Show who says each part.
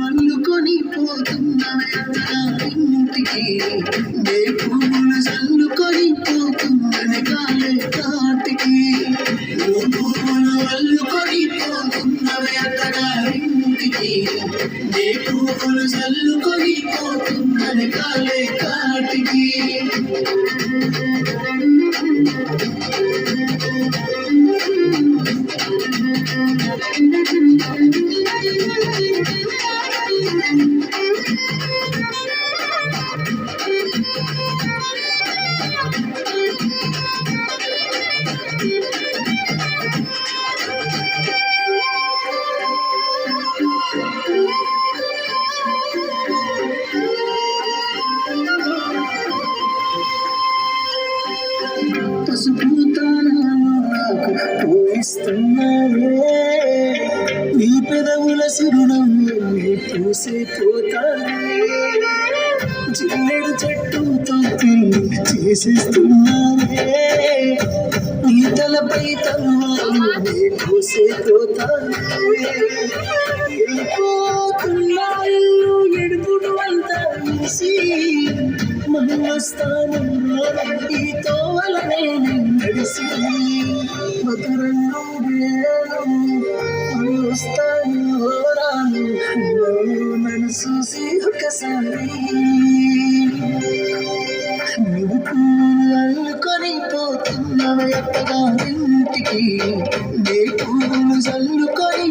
Speaker 1: అల్లుకొని పోతున్నటికి నే పువ్వులు చల్లుకొని పోతున్నది కాలే కాటికి పువ్వులు అల్లుకొని పోతున్నవి అక్కడ ఇంటికి నే పువ్వులు చల్లుకొని పోతున్నది కాలే కాటికి పోయిస్తున్నావే నీ పెదవుల సిరునవ్వు పూసే పోతానే చిన్నడు చెట్టుతో చేసేస్తున్నావే నీ తలపై తల్వాలు పూసే పోతానే ఎడుపుడు అంతా మూసి మనస్తాను ఈ తోవలనే నడిసి మధురంలో వస్తాను రాను నన్ను చూసి ఒకసారి నువ్వు అల్లుకొని పోతున్నావు ఎక్కడా ఇంటికి నే పువ్వులు చల్లుకొని